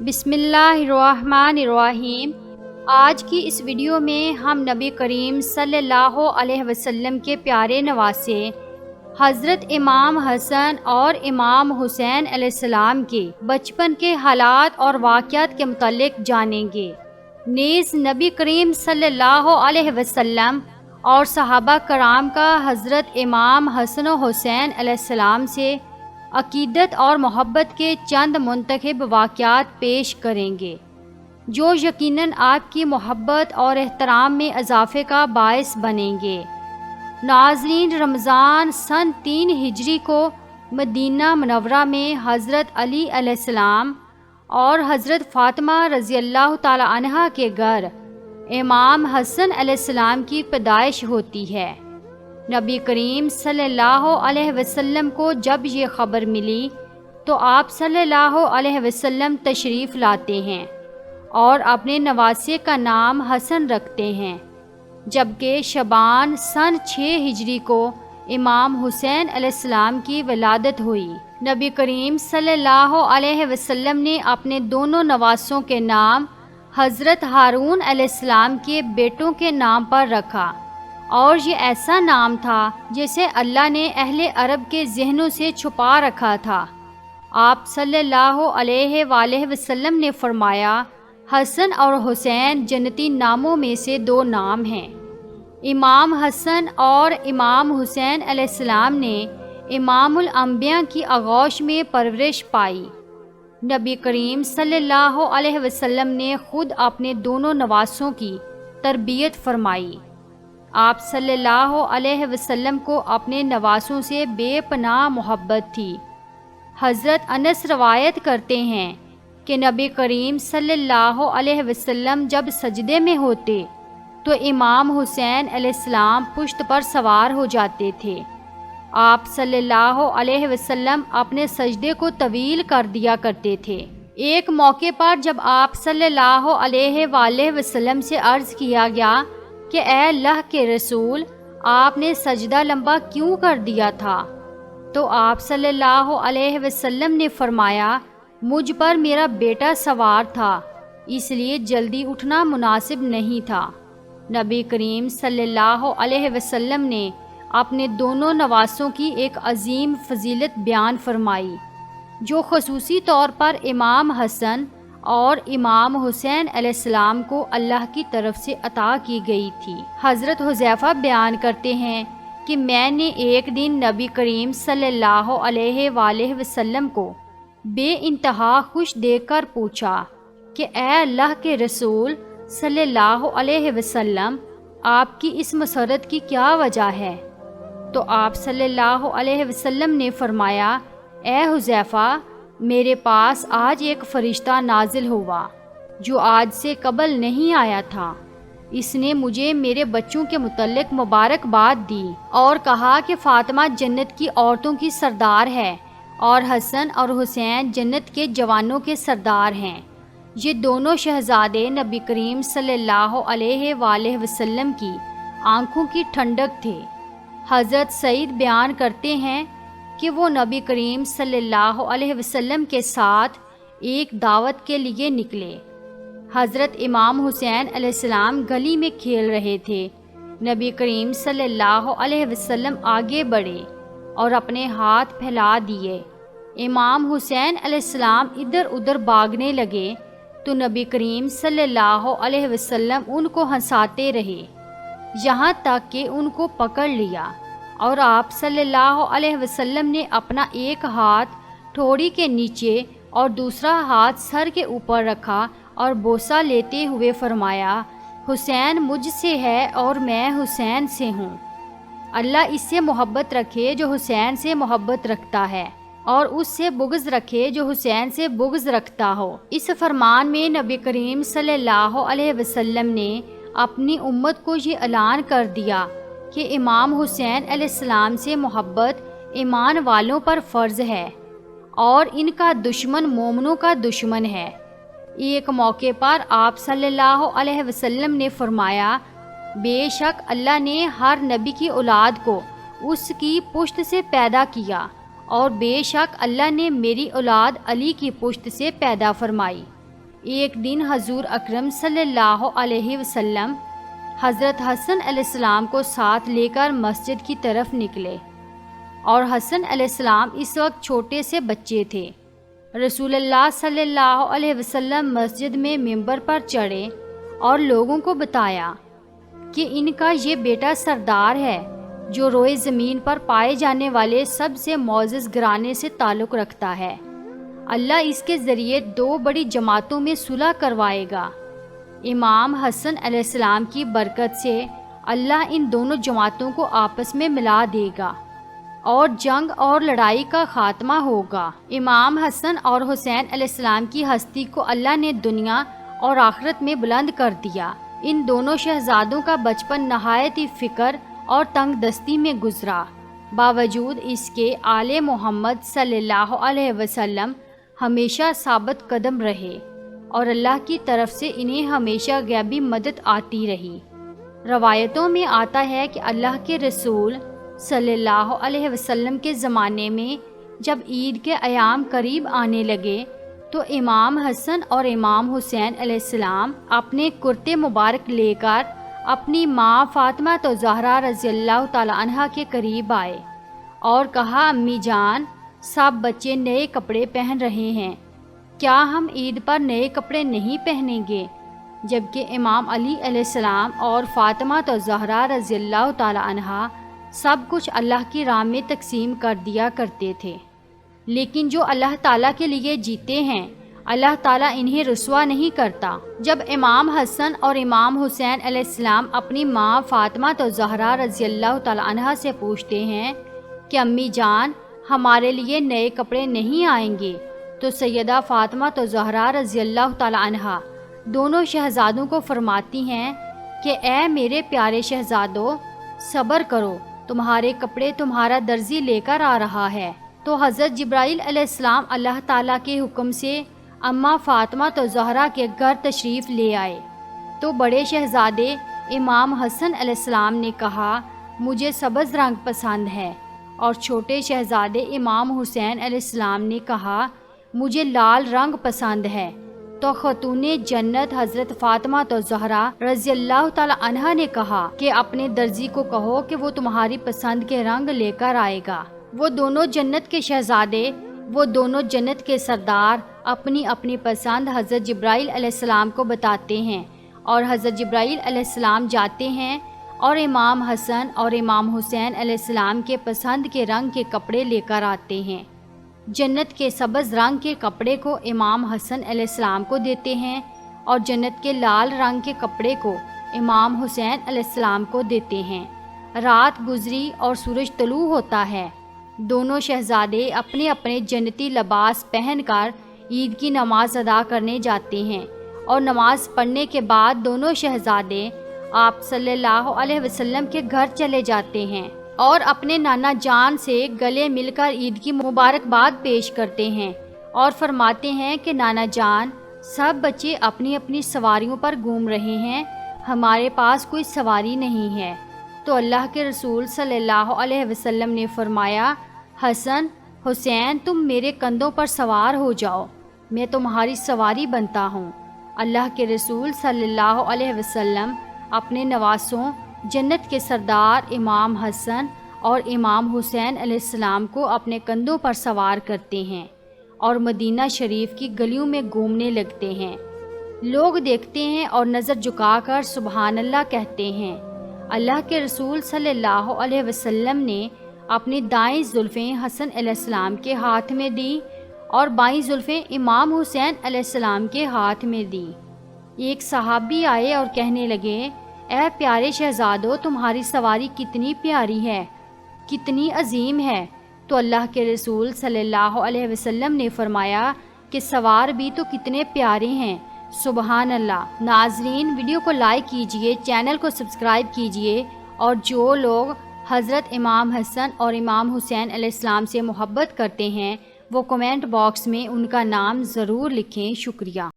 بسم اللہ الرحمن الرحیم۔ آج کی اس ویڈیو میں ہم نبی کریم صلی اللہ علیہ وسلم کے پیارے نواسے حضرت امام حسن اور امام حسین علیہ السلام کے بچپن کے حالات اور واقعات کے متعلق جانیں گے۔ نیز نبی کریم صلی اللہ علیہ وسلم اور صحابہ کرام کا حضرت امام حسن و حسین علیہ السلام سے عقیدت اور محبت کے چند منتخب واقعات پیش کریں گے جو یقیناً آپ کی محبت اور احترام میں اضافے کا باعث بنیں گے۔ ناظرین، رمضان سن 3 ہجری کو مدینہ منورہ میں حضرت علی علیہ السلام اور حضرت فاطمہ رضی اللہ تعالی عنہا کے گھر امام حسن علیہ السلام کی پیدائش ہوتی ہے۔ نبی کریم صلی اللہ علیہ وسلم کو جب یہ خبر ملی تو آپ صلی اللہ علیہ وسلم تشریف لاتے ہیں اور اپنے نواسے کا نام حسن رکھتے ہیں، جبکہ شعبان سن 6 ہجری کو امام حسین علیہ السلام کی ولادت ہوئی۔ نبی کریم صلی اللہ علیہ وسلم نے اپنے دونوں نواسوں کے نام حضرت ہارون علیہ السلام کے بیٹوں کے نام پر رکھا، اور یہ ایسا نام تھا جسے اللہ نے اہل عرب کے ذہنوں سے چھپا رکھا تھا۔ آپ صلی اللہ علیہ وآلہ وسلم نے فرمایا، حسن اور حسین جنتی ناموں میں سے 2 نام ہیں۔ امام حسن اور امام حسین علیہ السلام نے امام الانبیاء کی آغوش میں پرورش پائی۔ نبی کریم صلی اللہ علیہ وسلم نے خود اپنے دونوں نواسوں کی تربیت فرمائی۔ آپ صلی اللہ علیہ وسلم کو اپنے نواسوں سے بے پناہ محبت تھی۔ حضرت انس روایت کرتے ہیں کہ نبی کریم صلی اللہ علیہ وسلم جب سجدے میں ہوتے تو امام حسین علیہ السلام پشت پر سوار ہو جاتے تھے۔ آپ صلی اللہ علیہ وسلم اپنے سجدے کو طویل کر دیا کرتے تھے۔ ایک موقع پر جب آپ صلی اللہ علیہ وآلہ وسلم سے عرض کیا گیا کہ اے اللہ کے رسول، آپ نے سجدہ لمبا کیوں کر دیا تھا؟ تو آپ صلی اللہ علیہ وسلم نے فرمایا، مجھ پر میرا بیٹا سوار تھا، اس لیے جلدی اٹھنا مناسب نہیں تھا۔ نبی کریم صلی اللہ علیہ وسلم نے اپنے دونوں نواسوں کی ایک عظیم فضیلت بیان فرمائی جو خصوصی طور پر امام حسن اور امام حسین علیہ السلام کو اللہ کی طرف سے عطا کی گئی تھی۔ حضرت حذیفہ بیان کرتے ہیں کہ میں نے ایک دن نبی کریم صلی اللہ علیہ وآلہ وسلم کو بے انتہا خوش دیکھ کر پوچھا کہ اے اللہ کے رسول صلی اللہ علیہ وسلم، آپ کی اس مسرت کی کیا وجہ ہے؟ تو آپ صلی اللہ علیہ وسلم نے فرمایا، اے حذیفہ، میرے پاس آج ایک فرشتہ نازل ہوا جو آج سے قبل نہیں آیا تھا۔ اس نے مجھے میرے بچوں کے متعلق مبارکباد دی اور کہا کہ فاطمہ جنت کی عورتوں کی سردار ہے اور حسن اور حسین جنت کے جوانوں کے سردار ہیں۔ یہ دونوں شہزادے نبی کریم صلی اللہ علیہ وآلہ وسلم کی آنکھوں کی ٹھنڈک تھے۔ حضرت سعید بیان کرتے ہیں کہ وہ نبی کریم صلی اللہ علیہ وسلم کے ساتھ ایک دعوت کے لیے نکلے۔ حضرت امام حسین علیہ السلام گلی میں کھیل رہے تھے۔ نبی کریم صلی اللہ علیہ وسلم آگے بڑھے اور اپنے ہاتھ پھیلا دیے۔ امام حسین علیہ السلام ادھر ادھر بھاگنے لگے تو نبی کریم صلی اللہ علیہ وسلم ان کو ہنساتے رہے یہاں تک کہ ان کو پکڑ لیا، اور آپ صلی اللہ علیہ وسلم نے اپنا ایک ہاتھ ٹھوڑی کے نیچے اور دوسرا ہاتھ سر کے اوپر رکھا اور بوسہ لیتے ہوئے فرمایا، حسین مجھ سے ہے اور میں حسین سے ہوں۔ اللہ اس سے محبت رکھے جو حسین سے محبت رکھتا ہے، اور اس سے بغض رکھے جو حسین سے بغض رکھتا ہو۔ اس فرمان میں نبی کریم صلی اللہ علیہ وسلم نے اپنی امت کو یہ اعلان کر دیا کہ امام حسین علیہ السلام سے محبت ایمان والوں پر فرض ہے اور ان کا دشمن مومنوں کا دشمن ہے۔ ایک موقع پر آپ صلی اللہ علیہ وسلم نے فرمایا، بے شک اللہ نے ہر نبی کی اولاد کو اس کی پشت سے پیدا کیا، اور بے شک اللہ نے میری اولاد علی کی پشت سے پیدا فرمائی۔ ایک دن حضور اکرم صلی اللہ علیہ وسلم حضرت حسن علیہ السلام کو ساتھ لے کر مسجد کی طرف نکلے، اور حسن علیہ السلام اس وقت چھوٹے سے بچے تھے۔ رسول اللہ صلی اللہ علیہ وسلم مسجد میں ممبر پر چڑھے اور لوگوں کو بتایا کہ ان کا یہ بیٹا سردار ہے جو روئے زمین پر پائے جانے والے سب سے معزز گھرانے سے تعلق رکھتا ہے۔ اللہ اس کے ذریعے دو بڑی جماعتوں میں صلح کروائے گا۔ امام حسن علیہ السلام کی برکت سے اللہ ان دونوں جماعتوں کو آپس میں ملا دے گا اور جنگ اور لڑائی کا خاتمہ ہوگا۔ امام حسن اور حسین علیہ السلام کی ہستی کو اللہ نے دنیا اور آخرت میں بلند کر دیا۔ ان دونوں شہزادوں کا بچپن نہایت ہی فکر اور تنگ دستی میں گزرا۔ باوجود اس کے آل محمد صلی اللہ علیہ وسلم ہمیشہ ثابت قدم رہے اور اللہ کی طرف سے انہیں ہمیشہ غیبی مدد آتی رہی۔ روایتوں میں آتا ہے کہ اللہ کے رسول صلی اللہ علیہ وسلم کے زمانے میں جب عید کے ایام قریب آنے لگے تو امام حسن اور امام حسین علیہ السلام اپنے کرتے مبارک لے کر اپنی ماں فاطمہ زہرا رضی اللہ تعالی عنہا کے قریب آئے اور کہا، امی جان، سب بچے نئے کپڑے پہن رہے ہیں، کیا ہم عید پر نئے کپڑے نہیں پہنیں گے؟ جبکہ امام علی علیہ السلام اور فاطمہ زہرا رضی اللہ تعالی عنہا سب کچھ اللہ کی راہ میں تقسیم کر دیا کرتے تھے، لیکن جو اللہ تعالیٰ کے لیے جیتے ہیں اللہ تعالیٰ انہیں رسوا نہیں کرتا۔ جب امام حسن اور امام حسین علیہ السلام اپنی ماں فاطمہ زہرا رضی اللہ تعالی عنہا سے پوچھتے ہیں کہ امی جان، ہمارے لیے نئے کپڑے نہیں آئیں گے، تو سیدہ فاطمہ زہرا رضی اللہ تعالی عنہا دونوں شہزادوں کو فرماتی ہیں کہ اے میرے پیارے شہزادوں، صبر کرو، تمہارے کپڑے تمہارا درزی لے کر آ رہا ہے۔ تو حضرت جبرائیل علیہ السلام اللہ تعالیٰ کے حکم سے اماں فاطمہ زہرا کے گھر تشریف لے آئے تو بڑے شہزادے امام حسن علیہ السلام نے کہا، مجھے سبز رنگ پسند ہے، اور چھوٹے شہزادے امام حسین علیہ السلام نے کہا، مجھے لال رنگ پسند ہے۔ تو خاتون جنت حضرت فاطمہ زہرا رضی اللہ تعالی عنہا نے کہا کہ اپنے درزی کو کہو کہ وہ تمہاری پسند کے رنگ لے کر آئے گا۔ وہ دونوں جنت کے شہزادے، وہ دونوں جنت کے سردار اپنی اپنی پسند حضرت جبرائیل علیہ السلام کو بتاتے ہیں، اور حضرت جبرائیل علیہ السلام جاتے ہیں اور امام حسن اور امام حسین علیہ السلام کے پسند کے رنگ کے کپڑے لے کر آتے ہیں۔ جنت کے سبز رنگ کے کپڑے کو امام حسن علیہ السلام کو دیتے ہیں اور جنت کے لال رنگ کے کپڑے کو امام حسین علیہ السلام کو دیتے ہیں۔ رات گزری اور سورج طلوع ہوتا ہے۔ دونوں شہزادے اپنے اپنے جنتی لباس پہن کر عید کی نماز ادا کرنے جاتے ہیں، اور نماز پڑھنے کے بعد دونوں شہزادے آپ صلی اللہ علیہ وسلم کے گھر چلے جاتے ہیں اور اپنے نانا جان سے گلے مل کر عید کی مبارکباد پیش کرتے ہیں اور فرماتے ہیں کہ نانا جان، سب بچے اپنی اپنی سواریوں پر گھوم رہے ہیں، ہمارے پاس کوئی سواری نہیں ہے۔ تو اللہ کے رسول صلی اللہ علیہ وسلم نے فرمایا، حسن، حسین، تم میرے کندھوں پر سوار ہو جاؤ، میں تمہاری سواری بنتا ہوں۔ اللہ کے رسول صلی اللہ علیہ وسلم اپنے نواسوں جنت کے سردار امام حسن اور امام حسین علیہ السلام کو اپنے کندھوں پر سوار کرتے ہیں اور مدینہ شریف کی گلیوں میں گھومنے لگتے ہیں۔ لوگ دیکھتے ہیں اور نظر جھکا کر سبحان اللہ کہتے ہیں۔ اللہ کے رسول صلی اللہ علیہ وسلم نے اپنی دائیں زلفیں حسن علیہ السلام کے ہاتھ میں دی اور بائیں زلفیں امام حسین علیہ السلام کے ہاتھ میں دی۔ ایک صحابی آئے اور کہنے لگے، اے پیارے شہزادو، تمہاری سواری کتنی پیاری ہے، کتنی عظیم ہے۔ تو اللہ کے رسول صلی اللہ علیہ وسلم نے فرمایا کہ سوار بھی تو کتنے پیارے ہیں، سبحان اللہ۔ ناظرین، ویڈیو کو لائک کیجئے، چینل کو سبسکرائب کیجئے، اور جو لوگ حضرت امام حسن اور امام حسین علیہ السلام سے محبت کرتے ہیں وہ کمنٹ باکس میں ان کا نام ضرور لکھیں۔ شکریہ۔